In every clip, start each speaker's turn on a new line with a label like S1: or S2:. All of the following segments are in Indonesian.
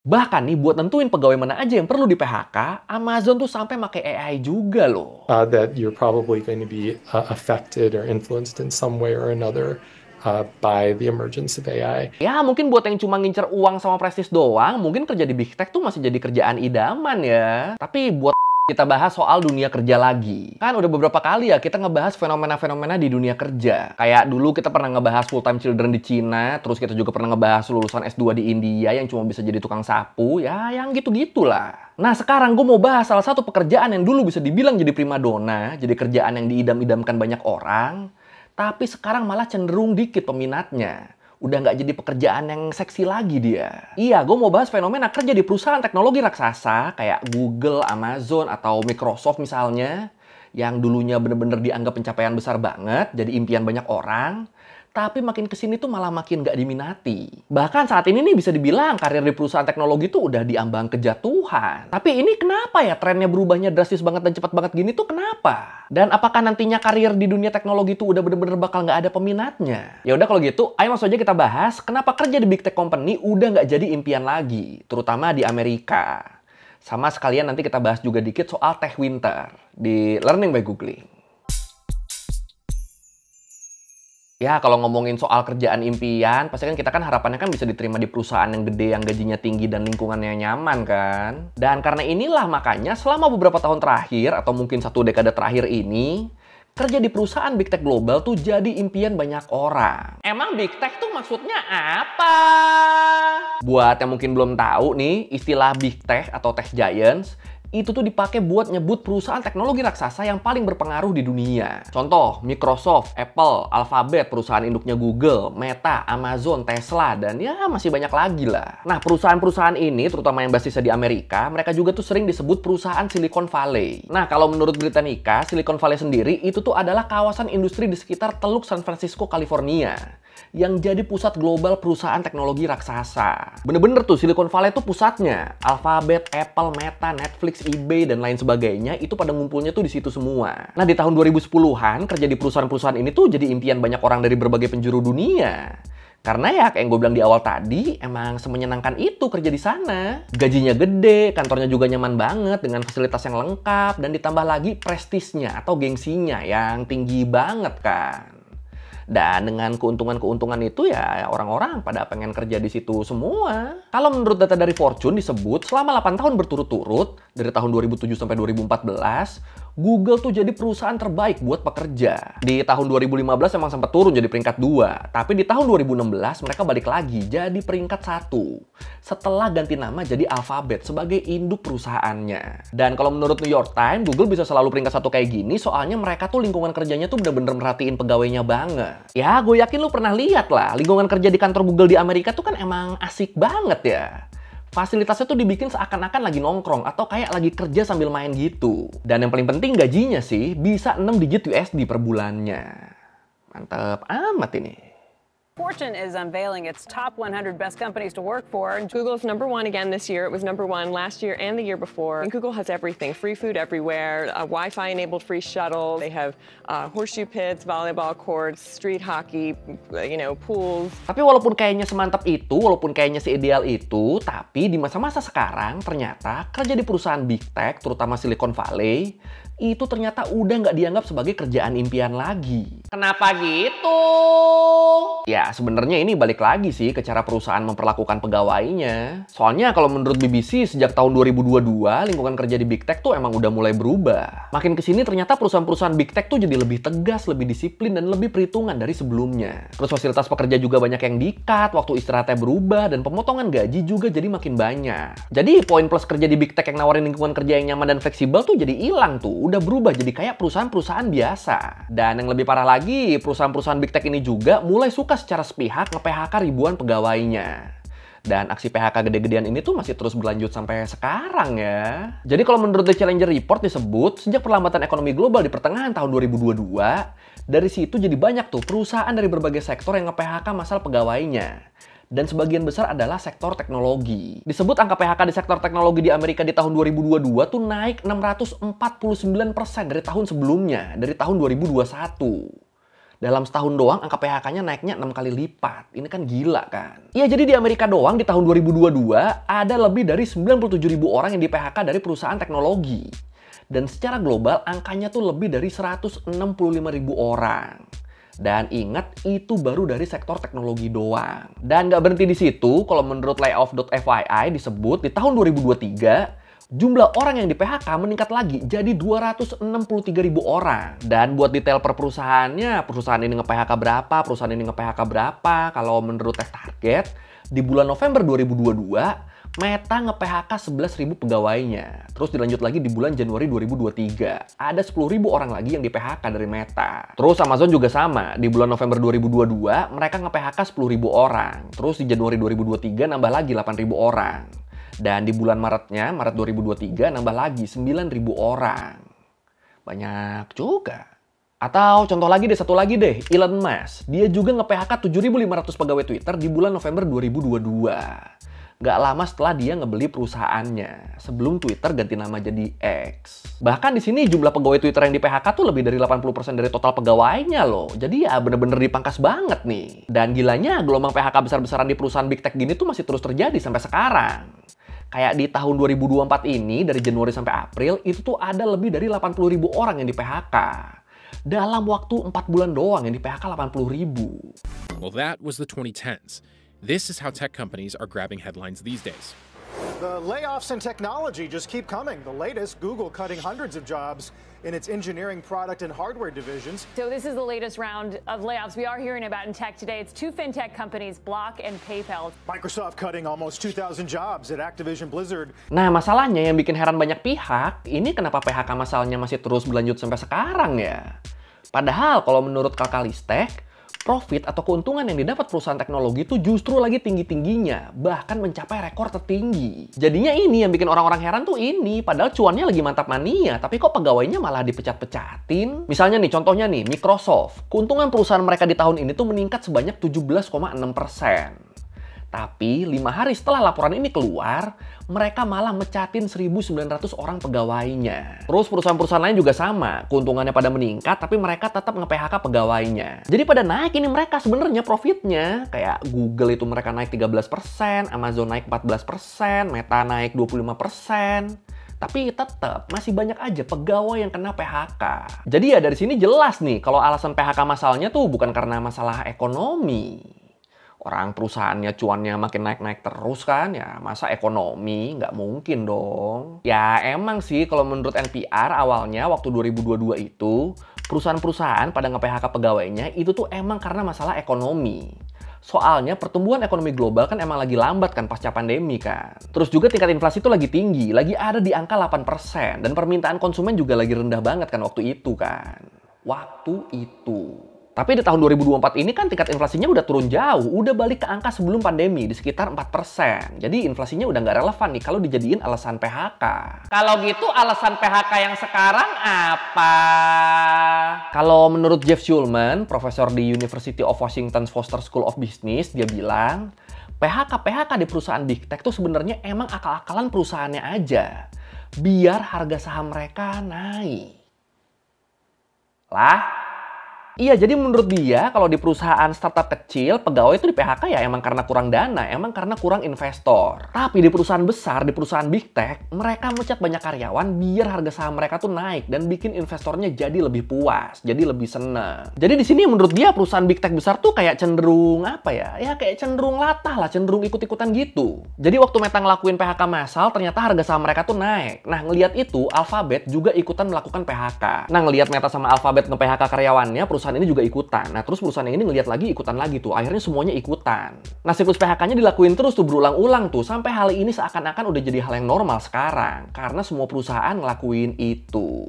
S1: Bahkan nih buat nentuin pegawai mana aja yang perlu di PHK, Amazon tuh sampai pakai AI juga loh.
S2: That you're probably going to be affected or influenced in some way or another by the emergence of AI.
S1: Ya mungkin buat yang cuma ngincer uang sama prestis doang, mungkin kerja di Big Tech tuh masih jadi kerjaan idaman ya. Tapi buat kita bahas soal dunia kerja lagi. Kan udah beberapa kali ya kita ngebahas fenomena-fenomena di dunia kerja. Kayak dulu kita pernah ngebahas full-time children di Cina, terus kita juga pernah ngebahas lulusan S2 di India yang cuma bisa jadi tukang sapu, ya yang gitu-gitulah. Nah sekarang gue mau bahas salah satu pekerjaan yang dulu bisa dibilang jadi primadona, jadi kerjaan yang diidam-idamkan banyak orang, tapi sekarang malah cenderung dikit peminatnya. Udah nggak jadi pekerjaan yang seksi lagi dia. Iya, gue mau bahas fenomena kerja di perusahaan teknologi raksasa kayak Google, Amazon, atau Microsoft misalnya. Yang dulunya bener-bener dianggap pencapaian besar banget, jadi impian banyak orang. Tapi makin kesini tuh malah makin nggak diminati. Bahkan saat ini nih bisa dibilang karir di perusahaan teknologi tuh udah diambang kejatuhan. Tapi ini kenapa ya trennya berubahnya drastis banget dan cepat banget gini tuh kenapa? Dan apakah nantinya karir di dunia teknologi tuh udah bener-bener bakal nggak ada peminatnya? Ya udah kalau gitu, ayo langsung aja kita bahas kenapa kerja di big tech company udah nggak jadi impian lagi, terutama di Amerika. Sama sekalian nanti kita bahas juga dikit soal tech winter di Learning by Googling. Ya, kalau ngomongin soal kerjaan impian, pasti kan kita kan harapannya kan bisa diterima di perusahaan yang gede, yang gajinya tinggi, dan lingkungannya nyaman kan. Dan karena inilah makanya selama beberapa tahun terakhir, atau mungkin satu dekade terakhir ini, kerja di perusahaan Big Tech global tuh jadi impian banyak orang. Emang Big Tech tuh maksudnya apa? Buat yang mungkin belum tahu nih, istilah Big Tech atau Tech Giants, itu tuh dipakai buat nyebut perusahaan teknologi raksasa yang paling berpengaruh di dunia. Contoh, Microsoft, Apple, Alphabet, perusahaan induknya Google, Meta, Amazon, Tesla, dan ya masih banyak lagi lah. Nah, perusahaan-perusahaan ini, terutama yang basisnya di Amerika, mereka juga tuh sering disebut perusahaan Silicon Valley. Nah, kalau menurut Britannica, Silicon Valley sendiri itu tuh adalah kawasan industri di sekitar Teluk San Francisco, California, yang jadi pusat global perusahaan teknologi raksasa. Bener-bener tuh Silicon Valley tuh pusatnya. Alphabet, Apple, Meta, Netflix, eBay, dan lain sebagainya itu pada ngumpulnya tuh di situ semua. Nah di tahun 2010-an kerja di perusahaan-perusahaan ini tuh jadi impian banyak orang dari berbagai penjuru dunia. Karena ya kayak yang gue bilang di awal tadi, emang semenyenangkan itu kerja di sana. Gajinya gede, kantornya juga nyaman banget dengan fasilitas yang lengkap, dan ditambah lagi prestisnya atau gengsinya yang tinggi banget kan. Dan dengan keuntungan-keuntungan itu ya orang-orang pada pengen kerja di situ semua. Kalau menurut data dari Fortune disebut selama 8 tahun berturut-turut, dari tahun 2007 sampai 2014, Google tuh jadi perusahaan terbaik buat pekerja. Di tahun 2015 emang sempat turun jadi peringkat 2, tapi di tahun 2016 mereka balik lagi jadi peringkat 1. Setelah ganti nama jadi Alphabet sebagai induk perusahaannya. Dan kalau menurut New York Times, Google bisa selalu peringkat 1 kayak gini soalnya mereka tuh lingkungan kerjanya tuh bener-bener merhatiin pegawainya banget. Ya, gue yakin lu pernah lihat lah, lingkungan kerja di kantor Google di Amerika tuh kan emang asik banget ya. Fasilitasnya tuh dibikin seakan-akan lagi nongkrong atau kayak lagi kerja sambil main gitu. Dan yang paling penting gajinya sih bisa 6 digit USD per bulannya. Mantap amat ini.
S3: Fortune is unveiling its top 100 best companies to work for. Google's #1 again this year. It was #1 last year and the year before. And Google has everything. Free food everywhere, a Wi-Fi enabled free shuttle. They have horseshoe pits, volleyball courts, street hockey, pools.
S1: Tapi walaupun kayaknya semantap itu, walaupun kayaknya seideal itu, tapi di masa-masa sekarang ternyata kerja di perusahaan Big Tech, terutama Silicon Valley, itu ternyata udah nggak dianggap sebagai kerjaan impian lagi. Kenapa gitu? Ya, sebenarnya ini balik lagi sih ke cara perusahaan memperlakukan pegawainya. Soalnya kalau menurut BBC sejak tahun 2022, lingkungan kerja di Big Tech tuh emang udah mulai berubah. Makin kesini ternyata perusahaan-perusahaan Big Tech tuh jadi lebih tegas, lebih disiplin, dan lebih perhitungan dari sebelumnya. Terus fasilitas pekerja juga banyak yang di-cut, waktu istirahatnya berubah, dan pemotongan gaji juga jadi makin banyak. Jadi poin plus kerja di Big Tech yang nawarin lingkungan kerja yang nyaman dan fleksibel tuh jadi hilang tuh. Udah berubah jadi kayak perusahaan-perusahaan biasa. Dan yang lebih parah lagi, perusahaan-perusahaan Big Tech ini juga mulai suka secara sepihak nge-PHK ribuan pegawainya. Dan aksi PHK gede-gedean ini tuh masih terus berlanjut sampai sekarang ya. Jadi kalau menurut The Challenger Report disebut, sejak perlambatan ekonomi global di pertengahan tahun 2022, dari situ jadi banyak tuh perusahaan dari berbagai sektor yang nge-PHK massal pegawainya. Dan sebagian besar adalah sektor teknologi. Disebut angka PHK di sektor teknologi di Amerika di tahun 2022 tuh naik 649% dari tahun sebelumnya, dari tahun 2021. Dalam setahun doang, angka PHK-nya naiknya 6 kali lipat. Ini kan gila kan? Iya, jadi di Amerika doang di tahun 2022, ada lebih dari 97.000 orang yang di PHK dari perusahaan teknologi. Dan secara global, angkanya tuh lebih dari 165.000 orang. Dan ingat, itu baru dari sektor teknologi doang. Dan nggak berhenti di situ, kalau menurut layoff.fyi disebut di tahun 2023, jumlah orang yang di PHK meningkat lagi jadi 263.000 orang. Dan buat detail per perusahaannya, perusahaan ini nge-PHK berapa, perusahaan ini nge-PHK berapa. Kalau menurut tes target, di bulan November 2022, Meta nge-PHK 11.000 pegawainya. Terus dilanjut lagi di bulan Januari 2023. Ada 10.000 orang lagi yang di-PHK dari Meta. Terus Amazon juga sama. Di bulan November 2022, mereka nge-PHK 10.000 orang. Terus di Januari 2023 nambah lagi 8.000 orang. Dan di bulan Maretnya, Maret 2023, nambah lagi 9.000 orang. Banyak juga. Atau contoh lagi deh, satu lagi deh, Elon Musk. Dia juga nge-PHK 7.500 pegawai Twitter di bulan November 2022. Gak lama setelah dia ngebeli perusahaannya, sebelum Twitter ganti nama jadi X. Bahkan di sini jumlah pegawai Twitter yang di PHK tuh lebih dari 80% dari total pegawainya loh. Jadi ya bener-bener dipangkas banget nih. Dan gilanya gelombang PHK besar-besaran di perusahaan Big Tech gini tuh masih terus terjadi sampai sekarang. Kayak di tahun 2024 ini, dari Januari sampai April, itu tuh ada lebih dari 80.000 orang yang di PHK. Dalam waktu 4 bulan doang yang di PHK 80.000.
S4: Well, that was the 2010s. This is how tech companies are grabbing headlines these days.
S5: The layoffs in technology just keep coming. The latest, Google cutting hundreds of jobs in its engineering, product, and hardware divisions.
S6: So this is the latest round of layoffs we are hearing about in tech today. It's two fintech companies, Block and PayPal.
S5: Microsoft cutting almost 2,000 jobs at Activision Blizzard.
S1: Nah, masalahnya yang bikin heran banyak pihak, ini kenapa PHK masalahnya masih terus berlanjut sampai sekarang ya? Padahal kalau menurut Kakalistek, profit atau keuntungan yang didapat perusahaan teknologi itu justru lagi tinggi-tingginya, bahkan mencapai rekor tertinggi. Jadinya ini yang bikin orang-orang heran tuh ini, padahal cuannya lagi mantap mania, tapi kok pegawainya malah dipecat-pecatin? Misalnya nih, contohnya nih, Microsoft. Keuntungan perusahaan mereka di tahun ini tuh meningkat sebanyak 17,6%. Tapi 5 hari setelah laporan ini keluar, mereka malah mecatin 1.900 orang pegawainya. Terus perusahaan-perusahaan lain juga sama, keuntungannya pada meningkat, tapi mereka tetap nge-PHK pegawainya. Jadi pada naik ini mereka sebenarnya profitnya. Kayak Google itu mereka naik 13%, Amazon naik 14%, Meta naik 25%. Tapi tetap masih banyak aja pegawai yang kena PHK. Jadi ya dari sini jelas nih, kalau alasan PHK masalahnya tuh bukan karena masalah ekonomi. Orang perusahaannya cuannya makin naik-naik terus kan, ya masa ekonomi? Nggak mungkin dong. Ya emang sih kalau menurut NPR awalnya waktu 2022 itu, perusahaan-perusahaan pada nge-PHK pegawainya itu tuh emang karena masalah ekonomi. Soalnya pertumbuhan ekonomi global kan emang lagi lambat kan pasca pandemi kan. Terus juga tingkat inflasi itu lagi tinggi, lagi ada di angka 8%. Dan permintaan konsumen juga lagi rendah banget kan waktu itu kan. Waktu itu. Tapi di tahun 2024 ini kan tingkat inflasinya udah turun jauh, udah balik ke angka sebelum pandemi di sekitar 4%. Jadi inflasinya udah nggak relevan nih kalau dijadiin alasan PHK. Kalau gitu alasan PHK yang sekarang apa? Kalau menurut Jeff Schulman, profesor di University of Washington Foster School of Business, dia bilang, PHK di perusahaan Big Tech tuh sebenarnya emang akal-akalan perusahaannya aja. Biar harga saham mereka naik. Lah? Iya, jadi menurut dia kalau di perusahaan startup kecil, pegawai itu di PHK ya emang karena kurang dana, emang karena kurang investor. Tapi di perusahaan besar, di perusahaan Big Tech, mereka mecat banyak karyawan biar harga saham mereka tuh naik dan bikin investornya jadi lebih puas, jadi lebih seneng. Jadi di sini menurut dia perusahaan Big Tech besar tuh kayak cenderung apa ya? Ya kayak cenderung latah lah, cenderung ikut-ikutan gitu. Jadi waktu Meta ngelakuin PHK massal, ternyata harga saham mereka tuh naik. Nah, ngelihat itu, Alphabet juga ikutan melakukan PHK. Nah, ngelihat Meta sama Alphabet nge-PHK karyawannya, perusahaan ini juga ikutan. Nah, terus perusahaan ini ngelihat lagi ikutan lagi tuh. Akhirnya semuanya ikutan. Nah, siklus PHK-nya dilakuin terus tuh berulang-ulang tuh. Sampai hal ini seakan-akan udah jadi hal yang normal sekarang. Karena semua perusahaan ngelakuin itu.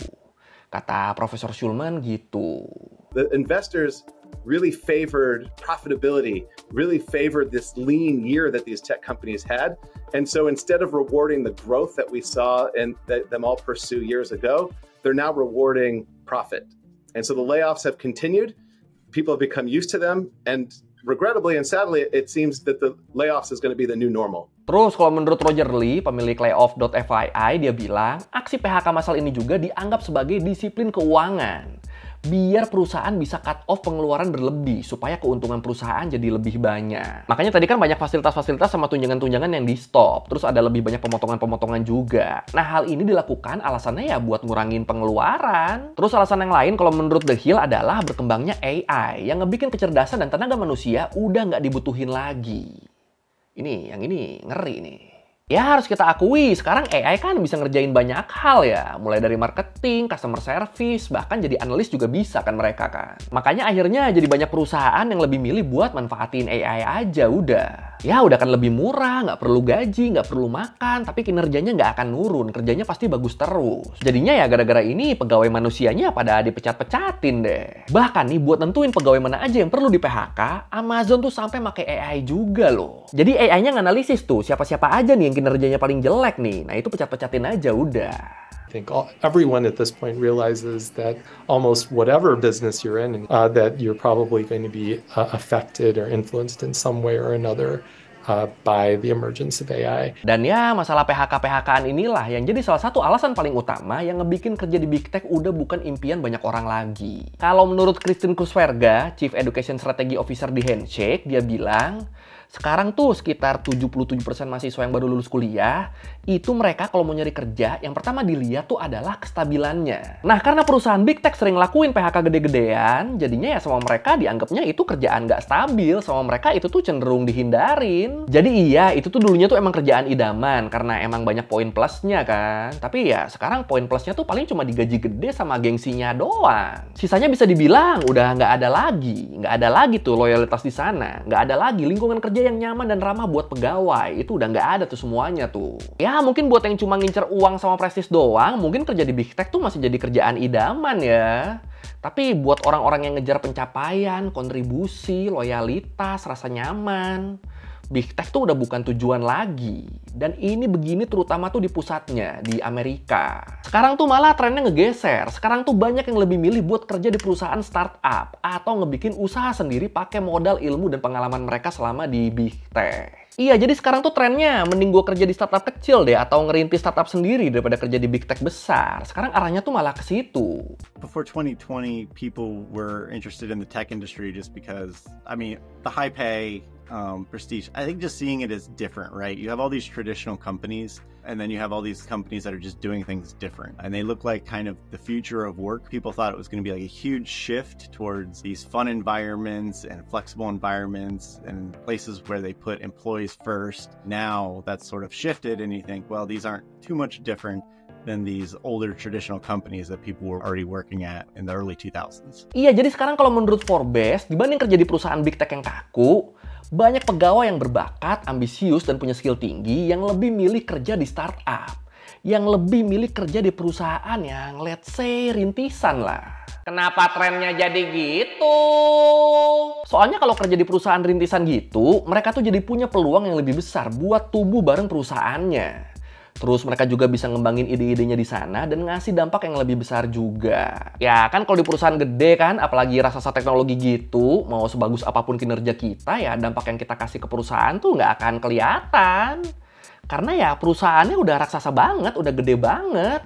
S1: Kata Profesor Schulman gitu.
S7: The investors really favored profitability, really favored this lean year that these tech companies had. And so instead of rewarding the growth that we saw and them all pursue years ago, they're now rewarding profit. And so the layoffs have continued. People have become used to them. And regrettably and sadly, it seems that the layoffs is going to be the new normal.
S1: Terus kalau menurut Roger Lee, pemilik layoff.fyi, dia bilang aksi PHK massal ini juga dianggap sebagai disiplin keuangan. biar perusahaan bisa cut off pengeluaran berlebih supaya keuntungan perusahaan jadi lebih banyak. Makanya tadi kan banyak fasilitas-fasilitas sama tunjangan-tunjangan yang di stop, terus ada lebih banyak pemotongan-pemotongan juga. Nah, hal ini dilakukan alasannya ya buat ngurangin pengeluaran. Terus alasan yang lain kalau menurut The Hill adalah berkembangnya AI yang ngebikin kecerdasan dan tenaga manusia udah nggak dibutuhin lagi. Yang ini ngeri nih. Ya harus kita akui, sekarang AI kan bisa ngerjain banyak hal ya. Mulai dari marketing, customer service, bahkan jadi analis juga bisa kan mereka kan. Makanya akhirnya jadi banyak perusahaan yang lebih milih buat manfaatin AI aja udah. Ya udah kan lebih murah, nggak perlu gaji, nggak perlu makan, tapi kinerjanya nggak akan nurun, kerjanya pasti bagus terus. Jadinya ya gara-gara ini pegawai manusianya pada dipecat-pecatin deh. Bahkan nih buat nentuin pegawai mana aja yang perlu di PHK, Amazon tuh sampai pakai AI juga loh. Jadi AI-nya nganalisis tuh siapa-siapa aja nih yang kinerjanya paling jelek nih. Nah itu pecat-pecatin aja udah.
S2: I think everyone at this point realizes that almost whatever business you're in, that you're probably going to be affected or influenced in some way or another by the emergence of AI.
S1: Dan ya masalah PHK-PHK-an inilah yang jadi salah satu alasan paling utama yang ngebikin kerja di Big Tech udah bukan impian banyak orang lagi. Kalau menurut Kristin Kusverga, Chief Education Strategy Officer di Handshake, dia bilang, sekarang tuh sekitar 77% mahasiswa yang baru lulus kuliah, itu mereka kalau mau nyari kerja, yang pertama dilihat tuh adalah kestabilannya. Nah, karena perusahaan Big Tech sering lakuin PHK gede-gedean, jadinya ya sama mereka dianggapnya itu kerjaan nggak stabil, sama mereka itu tuh cenderung dihindarin. Jadi iya, itu tuh dulunya tuh emang kerjaan idaman, karena emang banyak poin plusnya kan. Tapi ya sekarang poin plusnya tuh paling cuma digaji gede sama gengsinya doang. Sisanya bisa dibilang udah nggak ada lagi tuh loyalitas di sana, nggak ada lagi lingkungan kerja yang nyaman dan ramah buat pegawai. Itu udah nggak ada tuh semuanya tuh. Ya mungkin buat yang cuma ngincer uang sama prestis doang, mungkin kerja di Big Tech tuh masih jadi kerjaan idaman ya. Tapi buat orang-orang yang ngejar pencapaian, kontribusi, loyalitas, rasa nyaman, Big Tech tuh udah bukan tujuan lagi. Dan ini begini terutama tuh di pusatnya, di Amerika. Sekarang tuh malah trennya ngegeser. Sekarang tuh banyak yang lebih milih buat kerja di perusahaan startup atau ngebikin usaha sendiri pakai modal ilmu dan pengalaman mereka selama di Big Tech. Iya, jadi sekarang tuh trennya mending gue kerja di startup kecil deh atau ngerintis startup sendiri daripada kerja di Big Tech besar. Sekarang arahnya tuh malah ke situ.
S8: Before 2020, people were interested in the tech industry just because, the high pay, prestige. I think just seeing it as different, right? You have all these traditional companies, and then you have all these companies that are just doing things different. And they look like kind of the future of work. People thought it was going to be like a huge shift towards these fun environments and flexible environments and places where they put employees first. Now that's sort of shifted, and you think, well, these aren't too much different than these older traditional companies that people were already working at in the early 2000s.
S1: Iya, jadi sekarang kalau menurut Forbes, dibanding kerja di perusahaan Big Tech yang kaku, banyak pegawai yang berbakat, ambisius, dan punya skill tinggi yang lebih milih kerja di startup. Yang lebih milih kerja di perusahaan yang let's say rintisan lah. Kenapa trennya jadi gitu? Soalnya kalau kerja di perusahaan rintisan gitu, mereka tuh jadi punya peluang yang lebih besar buat tumbuh bareng perusahaannya. Terus mereka juga bisa ngembangin ide-idenya di sana dan ngasih dampak yang lebih besar juga. Ya kan kalau di perusahaan gede kan, apalagi raksasa teknologi gitu, mau sebagus apapun kinerja kita ya dampak yang kita kasih ke perusahaan tuh nggak akan kelihatan. Karena ya perusahaannya udah raksasa banget, udah gede banget.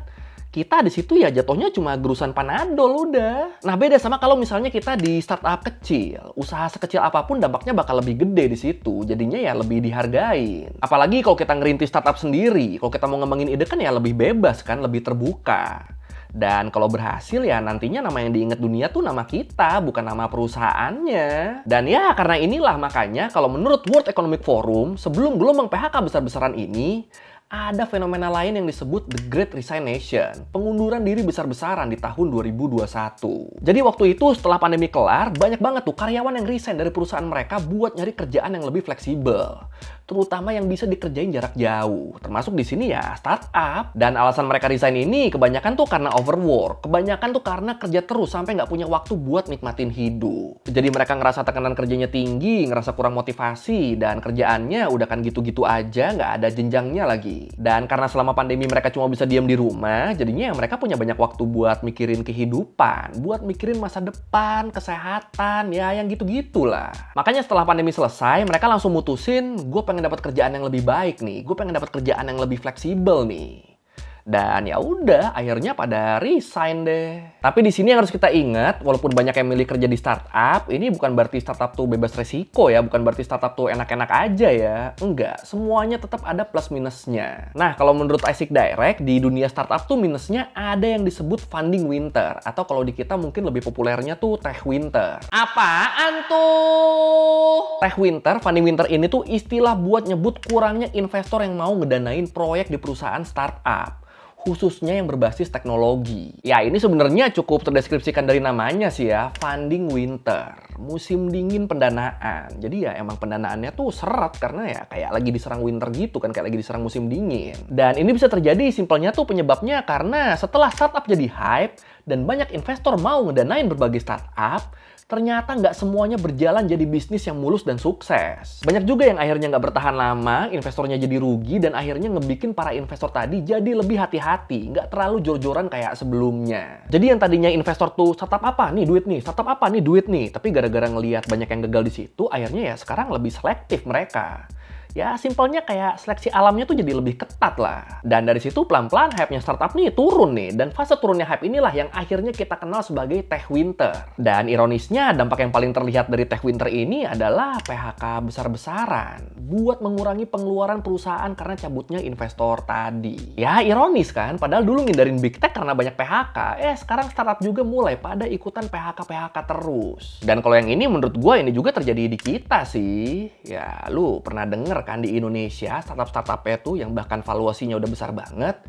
S1: Kita di situ ya jatuhnya cuma gerusan panadol udah. Nah beda sama kalau misalnya kita di startup kecil, usaha sekecil apapun dampaknya bakal lebih gede di situ. Jadinya ya lebih dihargain. Apalagi kalau kita ngerintis startup sendiri, kalau kita mau ngembangin ide kan ya lebih bebas kan, lebih terbuka. Dan kalau berhasil ya nantinya nama yang diingat dunia tuh nama kita, bukan nama perusahaannya. Dan ya karena inilah makanya kalau menurut World Economic Forum, sebelum gelombang PHK besar-besaran ini, ada fenomena lain yang disebut The Great Resignation, pengunduran diri besar-besaran di tahun 2021. Jadi waktu itu setelah pandemi kelar, banyak banget tuh karyawan yang resign dari perusahaan mereka buat nyari kerjaan yang lebih fleksibel. Terutama yang bisa dikerjain jarak jauh, termasuk di sini ya startup. Dan alasan mereka resign ini kebanyakan tuh karena overwork, kebanyakan tuh karena kerja terus sampai nggak punya waktu buat nikmatin hidup. Jadi mereka ngerasa tekanan kerjanya tinggi, ngerasa kurang motivasi, dan kerjaannya udah kan gitu-gitu aja, nggak ada jenjangnya lagi. Dan karena selama pandemi mereka cuma bisa diam di rumah, jadinya mereka punya banyak waktu buat mikirin kehidupan, buat mikirin masa depan, kesehatan, ya yang gitu-gitulah. Makanya setelah pandemi selesai, mereka langsung mutusin, gue pengen dapat kerjaan yang lebih baik nih, gue pengen dapat kerjaan yang lebih fleksibel nih. Dan ya udah, akhirnya pada resign deh. Tapi di sini yang harus kita ingat, walaupun banyak yang milih kerja di startup, ini bukan berarti startup tuh bebas resiko ya, bukan berarti startup tuh enak-enak aja ya. Enggak, semuanya tetap ada plus minusnya. Nah, kalau menurut Isaac Direct, di dunia startup tuh minusnya ada yang disebut funding winter, atau kalau di kita mungkin lebih populernya tuh tech winter. Apaan tuh? Tech winter, funding winter ini tuh istilah buat nyebut kurangnya investor yang mau ngedanain proyek di perusahaan startup, khususnya yang berbasis teknologi. Ya, ini sebenarnya cukup terdeskripsikan dari namanya sih ya, funding winter, musim dingin pendanaan. Jadi ya emang pendanaannya tuh seret karena ya kayak lagi diserang winter gitu kan, kayak lagi diserang musim dingin. Dan ini bisa terjadi simpelnya tuh penyebabnya karena setelah startup jadi hype dan banyak investor mau ngedanain berbagai startup, ternyata nggak semuanya berjalan jadi bisnis yang mulus dan sukses. Banyak juga yang akhirnya nggak bertahan lama, investornya jadi rugi, dan akhirnya ngebikin para investor tadi jadi lebih hati-hati, nggak terlalu jor-joran kayak sebelumnya. Jadi yang tadinya investor tuh startup apa nih duit nih, startup apa nih duit nih, tapi gara-gara ngelihat banyak yang gagal di situ, akhirnya ya sekarang lebih selektif mereka. Ya simpelnya kayak seleksi alamnya tuh jadi lebih ketat lah. Dan dari situ pelan-pelan hype-nya startup nih turun nih. Dan fase turunnya hype inilah yang akhirnya kita kenal sebagai tech winter. Dan ironisnya dampak yang paling terlihat dari tech winter ini adalah PHK besar-besaran. Buat mengurangi pengeluaran perusahaan karena cabutnya investor tadi. Ya ironis kan, padahal dulu ngindarin big tech karena banyak PHK. Sekarang startup juga mulai pada ikutan PHK terus. Dan kalau yang ini menurut gue ini juga terjadi di kita sih. Ya lu pernah denger kan di Indonesia startup-startupnya tuh yang bahkan valuasinya udah besar banget,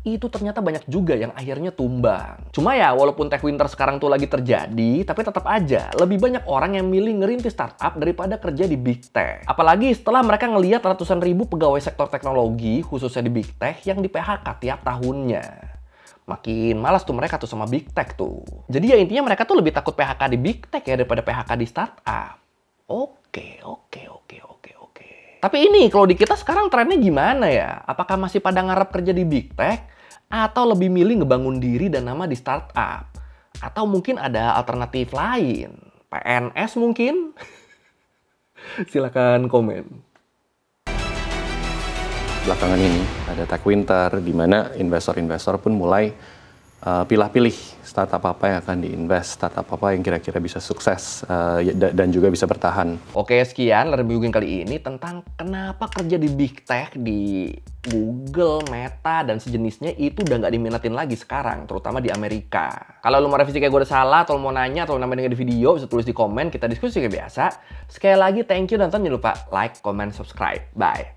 S1: itu ternyata banyak juga yang akhirnya tumbang. Cuma ya walaupun tech winter sekarang tuh lagi terjadi, tapi tetap aja lebih banyak orang yang milih ngerintis startup daripada kerja di big tech. Apalagi setelah mereka ngelihat ratusan ribu pegawai sektor teknologi, khususnya di big tech, yang di PHK tiap tahunnya. Makin malas tuh mereka tuh sama big tech tuh. Jadi ya intinya mereka tuh lebih takut PHK di big tech ya daripada PHK di startup. Oke. Tapi ini kalau di kita sekarang trennya gimana ya? Apakah masih pada ngarep kerja di big tech? Atau lebih milih ngebangun diri dan nama di startup? Atau mungkin ada alternatif lain? PNS mungkin? Silakan komen.
S9: Belakangan ini ada tech winter di mana investor-investor pun mulai pilih-pilih startup apa yang akan diinvest, startup apa yang kira-kira bisa sukses dan juga bisa bertahan.
S1: Oke, sekian Reviewing kali ini tentang kenapa kerja di big tech, di Google, Meta, dan sejenisnya itu udah nggak diminatin lagi sekarang, terutama di Amerika. Kalau lu mau revisi kayak gue udah salah, atau mau nanya, atau nambahin di video, bisa tulis di komen, kita diskusi kayak biasa. Sekali lagi, thank you, dan jangan lupa like, comment, subscribe. Bye!